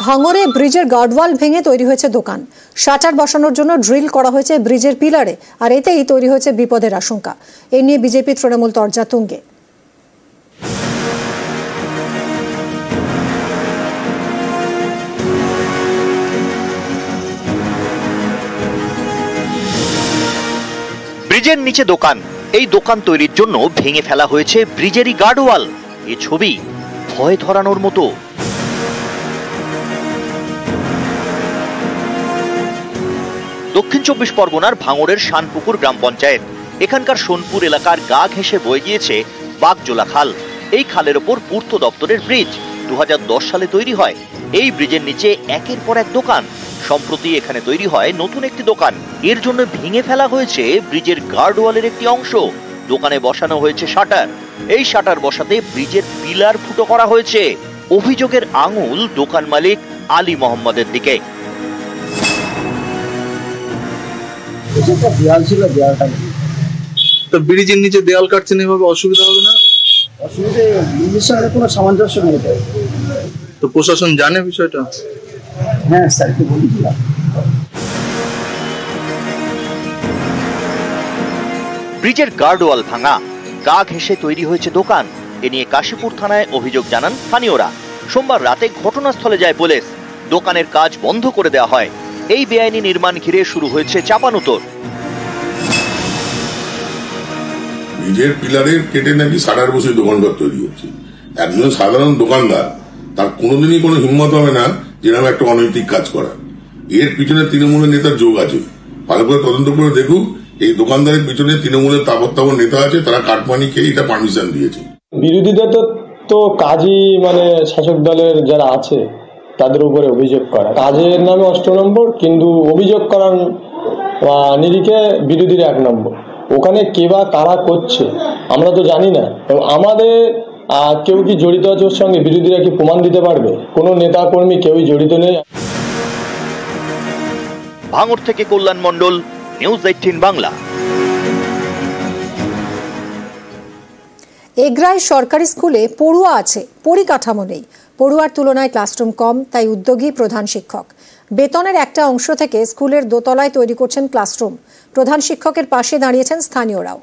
ভাঙরে ব্রিজের গার্ডওয়াল ভেঙে তৈরি হয়েছে দোকান। শাটার বসানোর জন্য ড্রিল করা হয়েছে ব্রিজের পিলারে, আর এতেই তৈরি হয়েছে বিপদের আশঙ্কা। এ নিয়ে বিজেপি তৃণমূল তরজা তুঙ্গে। ব্রিজের নিচে দোকান, এই দোকান তৈরির জন্য ভেঙে ফেলা হয়েছে ব্রিজেরই গার্ডওয়াল। এই ছবি ভয় ধরানোর মতো। দক্ষিণ ২৪ পরগনার ভাঙড়ের শানপুকুর গ্রাম পঞ্চায়েত। এখানকার সোনপুর এলাকার গা ঘেঁষে বয়ে গিয়েছে বাগজোলা খাল। এই খালের ওপর পূর্ত দপ্তরের ব্রিজ ২০১০ সালে তৈরি হয়। এই ব্রিজের নিচে একের পর এক দোকান। সম্প্রতি এখানে তৈরি হয় নতুন একটি দোকান। এর জন্য ভেঙে ফেলা হয়েছে ব্রিজের গার্ডওয়ালের একটি অংশ। দোকানে বসানো হয়েছে শাটার। এই শাটার বসাতে ব্রিজের পিলার ফুটো করা হয়েছে। অভিযোগের আঙুল দোকান মালিক আলী মোহাম্মদের দিকে। ব্রিজের নিচে দেয়াল কাটছেন, এভাবে অসুবিধা হবে না? অসুবিধা ব্রিজের সঙ্গে কোনো সামঞ্জস্য নেই। তো প্রশাসন জানে বিষয়টা? হ্যাঁ, স্যারকে বলেছিলাম। ব্রিজের গার্ডওয়াল ভাঙা, গা ঘেঁষে তৈরি হয়েছে দোকান। এ নিয়ে কাশীপুর থানায় অভিযোগ জানান স্থানীয়রা। সোমবার রাতে ঘটনাস্থলে যায় পুলিশ। দোকানের কাজ বন্ধ করে দেওয়া হয়। এই বেআইনি নির্মাণ ঘিরে শুরু হয়েছে চাপানুতর। ব্রিজের পিলারে কেটে নাকি শাটার বসে দোকানঘর তৈরি হচ্ছে। একজন সাধারণ দোকানদার, তার কোনোদিনই কোনো হিম্মত হবে না যেরকম একটা অনৈতিক কাজ করা। এর পিছনে তৃণমূলের নেতার যোগ আছে। ভালো করে তদন্ত করে দেখুক, এই দোকানদারের পিছনে তৃণমূলের তাবৎ নেতা আছে, তারা কাটমানি খেয়ে এটা পারমিশন দিয়েছে। বিরোধীদের তো কাজই শাসক দলের যারা আছে তাদের উপরে অভিযোগ করা। কাজের নামে ৮ নম্বর, কিন্তু অভিযোগ করার নিরিখে বিরোধীরা ১ নম্বর। ওখানে কে বা কারা করছে আমরা তো জানি না। আমাদের কেউ কি জড়িত আছে ওর সঙ্গে? বিরোধীরা কি প্রমাণ দিতে পারবে? কোনো নেতা কর্মী কেউই জড়িত নেই। ভাঙড় থেকে কল্যাণ মণ্ডল, নিউজ ১৮ বাংলা। এগরায় সরকারি স্কুলে পড়ুয়া আছে, পরিকাঠামো নেই। পড়ুয়ার তুলনায় ক্লাসরুম কম, তাই উদ্যোগী প্রধান শিক্ষক। বেতনের একটা অংশ থেকে স্কুলের দোতলায় তৈরি করছেন ক্লাসরুম। প্রধান শিক্ষকের পাশে দাঁড়িয়েছেন স্থানীয়রাও।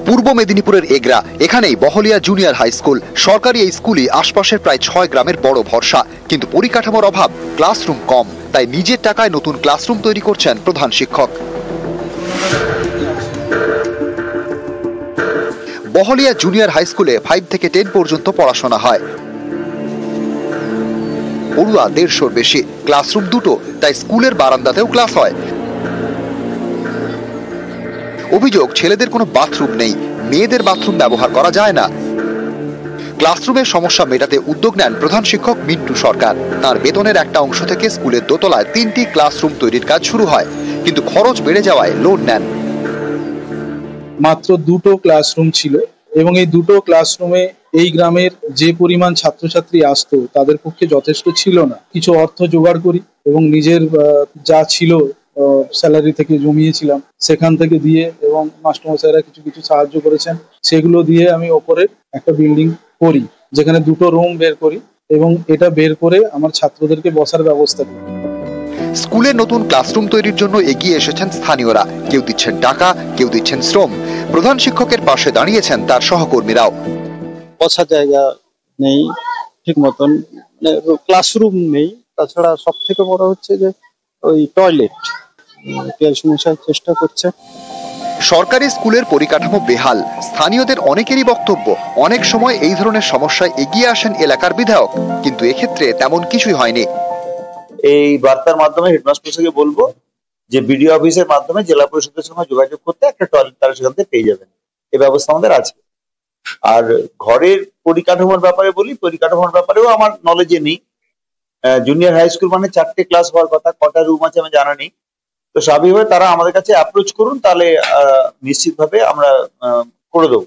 পূর্ব মেদিনীপুরের এগরা, এখানেই বহলিয়া জুনিয়র হাই স্কুল। সরকারি এই স্কুলই আশপাশের প্রায় ৬ গ্রামের বড় ভরসা। কিন্তু পরিকাঠামোর অভাব, ক্লাসরুম কম, তাই নিজের টাকায় নতুন ক্লাসরুম তৈরি করছেন প্রধান শিক্ষক। বহলিয়া জুনিয়র হাই স্কুলে 5 থেকে 10 পর্যন্ত পড়াশোনা হয়। পড়ুয়া ১৫০-র বেশি, ক্লাসরুম দুটো, তাই স্কুলের বারান্দাতেও ক্লাস হয়। অভিযোগ, ছেলেদের কোনো বাথরুম নেই, মেয়েদের বাথরুম ব্যবহার করা যায় না। ক্লাসরুমের সমস্যা মেটাতে উদ্যোগ নেন প্রধান শিক্ষক মিন্টু সরকার। তার বেতনের একটা অংশ থেকে স্কুলের দোতলায় 3টি ক্লাসরুম তৈরির কাজ শুরু হয়, কিন্তু খরচ বেড়ে যাওয়ায় লোন নেন। মাত্র 2টো ক্লাসরুম ছিল, এবং এই 2টো ক্লাসরুমে এই গ্রামের যে পরিমাণ ছাত্রছাত্রী আসতো তাদের পক্ষে যথেষ্ট ছিল না। কিছু অর্থ জোগাড় করি এবং নিজের যা ছিল স্যালারি থেকে জমিয়েছিলাম সেখান থেকে দিয়ে, এবং মাস্টারমশাইরা কিছু কিছু সাহায্য করেছেন, সেগুলো দিয়ে আমি ওপরের একটা বিল্ডিং করি, যেখানে 2টো রুম বের করি এবং এটা বের করে আমার ছাত্রদেরকে বসার ব্যবস্থা করি। স্কুলে নতুন ক্লাসরুম তৈরির জন্য এগিয়ে এসেছেন স্থানীয়রা। কেউ দিচ্ছেন টাকা, কেউ দিচ্ছেন শ্রম। প্রধান শিক্ষকের পাশে দাঁড়িয়েছেন তার সহকর্মীরাও। বসার জায়গা নেই ঠিক মতন, ক্লাসরুম নেই, তাছাড়া সব থেকে বড় হচ্ছে যে ওই টয়লেট সমস্যার চেষ্টা করছে। সরকারি স্কুলের পরিকাঠামো বেহাল। স্থানীয়দের অনেকেরই বক্তব্য, অনেক সময় এই ধরনের সমস্যায় এগিয়ে আসেন এলাকার বিধায়ক, কিন্তু এক্ষেত্রে তেমন কিছুই হয়নি। এই বার্তার মাধ্যমে হেডমাস্টারকে বলবো যে বিডিও অফিসের মাধ্যমে জেলা পরিষদের সঙ্গে যোগাযোগ করতে একটা টয়লেট তারা সেখান থেকে পেয়ে যাবেন। এই ব্যবস্থা আমাদের আছে। আর ঘরের পরিকাঠামোর ব্যাপারে বলি, পরিকাঠামোর ব্যাপারেও আমার নলেজে নেই। জুনিয়র হাই স্কুল মানে 4টে ক্লাস হওয়ার কথা, কটা রুম আছে আমি জানা নেই। তো স্বাভাবিকভাবে তারা আমাদের কাছে অ্যাপ্রোচ করুন, তাহলে নিশ্চিতভাবে আমরা করে দেবো।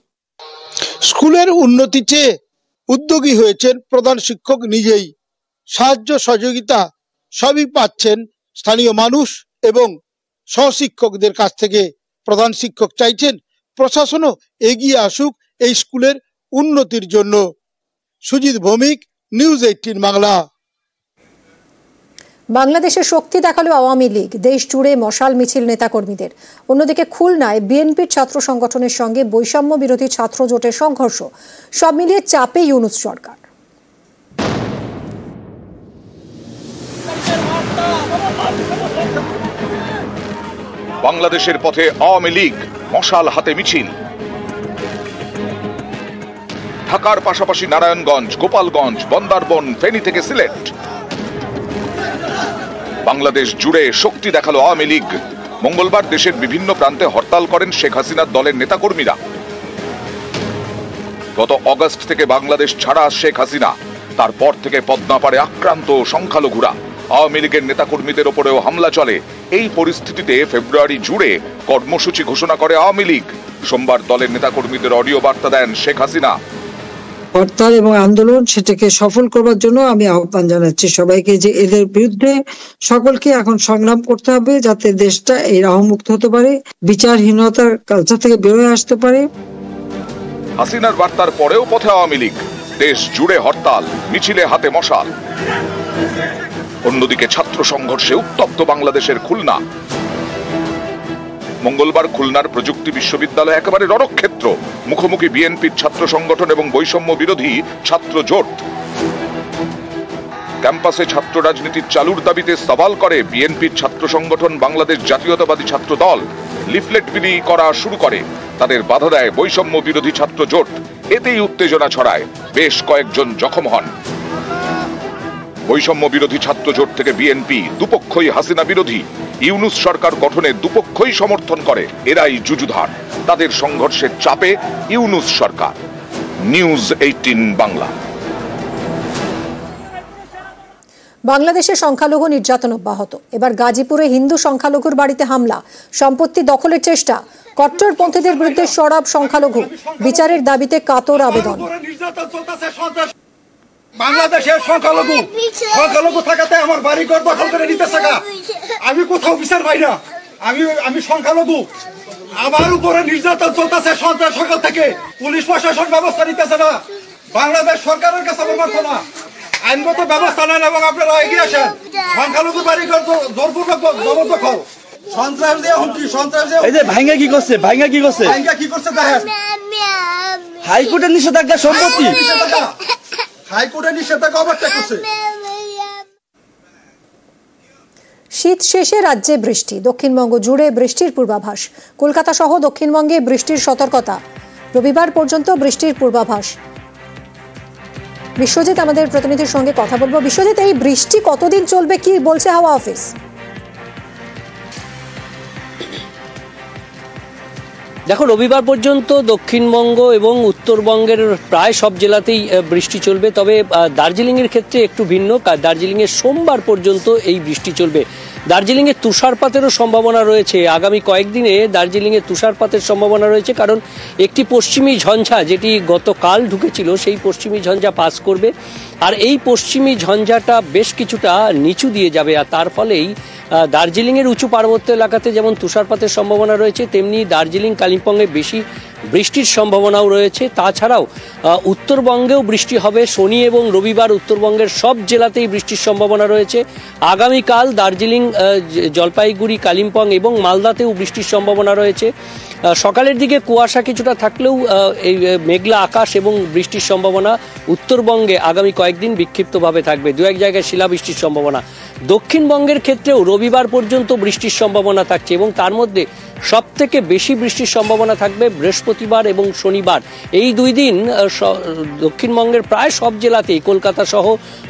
স্কুলের উন্নতিতে উদ্যোগী হয়েছেন প্রধান শিক্ষক নিজেই। সাহায্য সহযোগিতা সবই পাচ্ছেন স্থানীয় মানুষ এবং সহশিক্ষকদের কাছ থেকে। প্রধান শিক্ষক চাইছেন প্রশাসনও এগিয়ে আসুক এই স্কুলের উন্নতির জন্য। সুজিত ভৌমিক, নিউজ 18 বাংলা। বাংলাদেশের শক্তি দেখালো আওয়ামী লীগ, দেশ জুড়ে মশাল মিছিল নেতাকর্মীদের। অন্যদিকে খুলনায় বিএনপির ছাত্র সংগঠনের সঙ্গে বৈষম্য বিরোধী ছাত্র জোটের সংঘর্ষ। সব মিলিয়ে চাপে ইউনূস সরকার। বাংলাদেশের পথে আওয়ামী লীগ, মশাল হাতে মিছিল। ঢাকার পাশাপাশি নারায়ণগঞ্জ, গোপালগঞ্জ, বান্দরবান, ফেনী থেকে সিলেট, বাংলাদেশ জুড়ে শক্তি দেখালো আওয়ামী লীগ। মঙ্গলবার দেশের বিভিন্ন প্রান্তে হরতাল করেন শেখ হাসিনার দলের নেতাকর্মীরা। গত অগস্ট থেকে বাংলাদেশ ছাড়া শেখ হাসিনা, তারপর থেকে পদ্মাপাড়ে আক্রান্ত সংখ্যালঘুরা। আওয়ামী লীগের নেতাকর্মীদের ওপরেও হামলা চলে। এই পরিস্থিতিতে ফেব্রুয়ারি জুড়ে কর্মসূচি ঘোষণা করে আওয়ামী লীগ। সোমবার দলের নেতাকর্মীদের অডিও বার্তা দেন শেখ হাসিনা। হরতাল এবং আন্দোলন সেটাকে সফল করবার জন্য আমি আহ্বান জানাচ্ছি সবাইকে যে এদের বিরুদ্ধে সকলকে এখন সংগ্রাম করতে হবে, যাতে দেশটা এই রাহমুক্ত হতে পারে, বিচারহীনতার কালচার থেকে বেরোয় আসতে পারে। হাসিনার বার্তার পরেও পথে আওয়ামী লীগ, দেশ জুড়ে হরতাল, মিছিলে হাতে মশাল। অন্যদিকে ছাত্র সংঘর্ষে উত্তপ্ত বাংলাদেশের খুলনা। মঙ্গলবার খুলনার প্রযুক্তি বিশ্ববিদ্যালয় একেবারে রণক্ষেত্র। মুখোমুখি বিএনপির ছাত্র সংগঠন এবং বৈষম্য বিরোধী ছাত্র জোট। ক্যাম্পাসে ছাত্র রাজনীতির চালুর দাবিতে সওয়াল করে বিএনপির ছাত্র সংগঠন বাংলাদেশ জাতীয়তাবাদী ছাত্র দল। লিফলেট বিলি করা শুরু করে। তাদের বাধা দেয় বৈষম্য বিরোধী ছাত্র জোট। এতেই উত্তেজনা ছড়ায়, বেশ কয়েকজন জখম হন। বৈষম্য বিরোধী ছাত্র জোট থেকে বিএনপি, দুপক্ষই হাসিনা বিরোধী। ইউনূস সরকার গঠনে দুপক্ষই সমর্থন করে, এরাই যুযুধার। তাদের সংঘর্ষের চাপে ইউনূস সরকার। নিউজ 18 বাংলা। বাংলাদেশে সংখ্যালঘু নির্যাতন অব্যাহত। এবার গাজীপুরে হিন্দু সংখ্যালঘুর বাড়িতে হামলা, সম্পত্তি দখলের চেষ্টা। কট্টরপন্থীদের বিরুদ্ধে সরব সংখ্যালঘু, বিচারের দাবিতে কাতর আবেদন। বাংলাদেশের সংখ্যালঘু থাকাতে আমার বাড়ি ঘর দখল করে নিতেছে। আমি কোথাও বিচার পাই না। আমি সংখ্যালঘু, আমার উপরে নির্যাতন চলতেছে সন্ত্রাস সকাল থেকে। পুলিশ প্রশাসন ব্যবস্থা নিতেছে না। বাংলাদেশ সরকারের কাছে আমার প্রার্থনা, আইনগত ব্যবস্থা নেন এবং আপনারা এগিয়ে আসেন। সংখ্যালঘু বাড়ি ঘর জোরপূর্বক জবরদখল, সন্ত্রাস দিয়ে হুমকি, সন্ত্রাস দিয়ে এই যে ভাঙ্গা কি করছে দেখেন। হাইকোর্টের নিষেধাজ্ঞা সম্পত্তি, হাইকোর্টের নিষেধাজ্ঞা অবহেলা করছে। শীত শেষে রাজ্যে বৃষ্টি, দক্ষিণবঙ্গ জুড়ে বৃষ্টির পূর্বাভাস। কলকাতা সহ দক্ষিণবঙ্গে বৃষ্টির সতর্কতা। রবিবার পর্যন্ত বৃষ্টির পূর্বাভাস। বিশ্বজিৎ আমাদের প্রতিনিধির সঙ্গে কথা বলবো। বিশ্বজিৎ, এই বৃষ্টি কতদিন চলবে, কি বলছে হাওয়া অফিস? দেখো, রবিবার পর্যন্ত দক্ষিণবঙ্গ এবং উত্তরবঙ্গের প্রায় সব জেলাতেই বৃষ্টি চলবে। তবে দার্জিলিংয়ের ক্ষেত্রে একটু ভিন্ন। দার্জিলিংয়ে সোমবার পর্যন্ত এই বৃষ্টি চলবে। দার্জিলিংয়ে তুষারপাতেরও সম্ভাবনা রয়েছে। আগামী কয়েকদিনে দার্জিলিংয়ে তুষারপাতের সম্ভাবনা রয়েছে, কারণ একটি পশ্চিমী ঝঞ্ঝা যেটি গতকাল ঢুকেছিল সেই পশ্চিমী ঝঞ্ঝা পাস করবে। আর এই পশ্চিমী ঝঞ্ঝাটা বেশ কিছুটা নিচু দিয়ে যাবে, আর তার ফলেই দার্জিলিংয়ের উঁচু পার্বত্য এলাকাতে যেমন তুষারপাতের সম্ভাবনা রয়েছে, তেমনি দার্জিলিং কালিম্পংয়ে বেশি বৃষ্টির সম্ভাবনাও রয়েছে। তাছাড়াও উত্তরবঙ্গেও বৃষ্টি হবে। শনি এবং রবিবার উত্তরবঙ্গের সব জেলাতেই বৃষ্টির সম্ভাবনা রয়েছে। আগামীকাল দার্জিলিং, জলপাইগুড়ি, কালিম্পং এবং মালদাতেও বৃষ্টির সম্ভাবনা রয়েছে। সকালের দিকে কুয়াশা কিছুটা থাকলেও এই মেঘলা আকাশ এবং বৃষ্টির সম্ভাবনা উত্তরবঙ্গে আগামী কয়েকদিন বিক্ষিপ্তভাবে থাকবে। দু এক জায়গায় শিলাবৃষ্টির সম্ভাবনা। দক্ষিণবঙ্গের ক্ষেত্রেও রবিবার পর্যন্ত বৃষ্টির সম্ভাবনা থাকছে এবং তার মধ্যে সব থেকে বেশি বৃষ্টির সম্ভাবনা থাকবে বৃহস্পতিবার এবং শনিবার। এই দুই দিন দক্ষিণবঙ্গের প্রায় সব জেলাতেই, কলকাতা সহ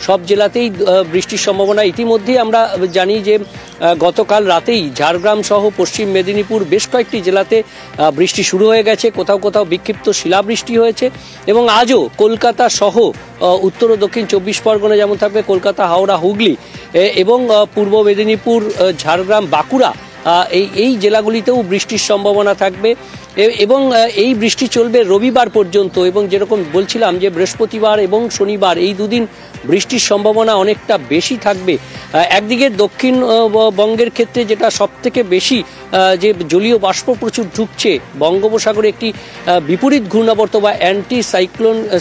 সব জেলাতেই বৃষ্টির সম্ভাবনা। ইতিমধ্যেই আমরা জানি যে গতকাল রাতেই ঝাড়গ্রাম সহ পশ্চিম মেদিনীপুর বেশ কয়েকটি জেলাতে বৃষ্টি শুরু হয়ে গেছে। কোথাও কোথাও বিক্ষিপ্ত শিলাবৃষ্টি হয়েছে এবং আজও কলকাতা সহ উত্তর ও দক্ষিণ 24 পরগনা যেমন থাকবে, কলকাতা, হাওড়া, হুগলি এবং পূর্ব মেদিনীপুর, ঝাড়গ্রাম, বাঁকুড়া এই জেলাগুলিতেও বৃষ্টির সম্ভাবনা থাকবে এবং এই বৃষ্টি চলবে রবিবার পর্যন্ত। এবং যেরকম বলছিলাম যে বৃহস্পতিবার এবং শনিবার এই দুদিন বৃষ্টির সম্ভাবনা অনেকটা বেশি থাকবে। একদিকে দক্ষিণবঙ্গের ক্ষেত্রে যেটা সবথেকে বেশি যে জলীয় বাষ্প প্রচুর ঢুকছে, বঙ্গোপসাগরে একটি বিপরীত ঘূর্ণাবর্ত বা অ্যান্টি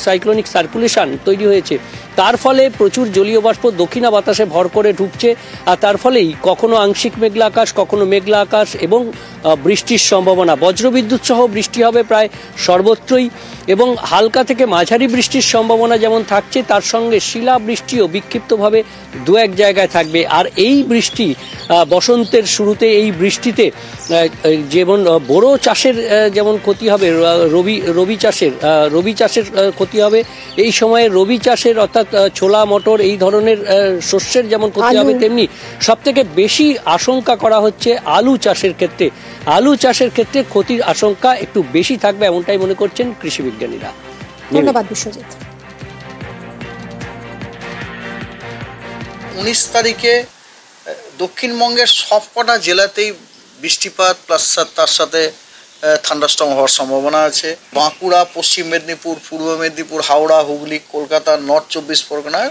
সাইক্লোনিক সার্কুলেশন তৈরি হয়েছে, তার ফলে প্রচুর জলীয় বাষ্প দক্ষিণা বাতাসে ভর করে ঢুকছে। আর তার ফলেই কখনো আংশিক মেঘলা আকাশ, কখনো মেঘলা আকাশ এবং বৃষ্টির সম্ভাবনা, বজ্রবিদ্যুৎ সহ বৃষ্টি হবে প্রায় সর্বত্রই এবং হালকা থেকে মাঝারি বৃষ্টির সম্ভাবনা যেমন থাকছে, তার সঙ্গে শিলা বৃষ্টিও বিক্ষিপ্তভাবে দু এক জায়গায় থাকবে। আর এই বৃষ্টি বসন্তের শুরুতে এই বৃষ্টিতে যেমন বোরো চাষের যেমন ক্ষতি হবে, রবি চাষের ক্ষতি হবে এই সময়ে, রবি চাষের অর্থাৎ ছোলা মটর এই ধরনের শস্যের যেমন ক্ষতি হবে, তেমনি সব থেকে বেশি আশঙ্কা করা হচ্ছে আলু চাষের ক্ষেত্রে। আলু চাষের ক্ষেত্রে ক্ষতির আশঙ্কা একটু বেশি থাকবে, এমনটাই মনে করছেন কৃষি বিজ্ঞানীরা। ধন্যবাদ বিশ্বজিৎ। 19 তারিখে দক্ষিণবঙ্গের সবকটা জেলাতেই বৃষ্টিপাত প্লাস তার সাথে থান্ডারস্টর্ম হওয়ার সম্ভাবনা আছে। বাঁকুড়া, পশ্চিম মেদিনীপুর, পূর্ব Medinipur, Howrah, Hooghly, Kolkata, north 24 Pargana,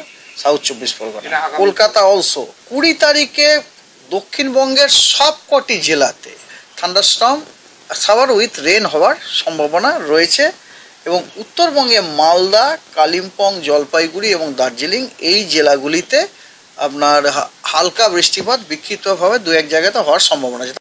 south 24 Pargana, Kolkata also. 20 তারিখে দক্ষিণবঙ্গের সবকটি জেলাতে থান্ডারস্টর্ম শাওয়ার উইথ রেন হওয়ার সম্ভাবনা রয়েছে এবং উত্তরবঙ্গে মালদা, কালিম্পং, জলপাইগুড়ি এবং দার্জিলিং এই জেলাগুলিতে আপনার হালকা বৃষ্টিপাত বিক্ষিপ্তভাবে দু এক জায়গাতে হওয়ার সম্ভাবনা আছে।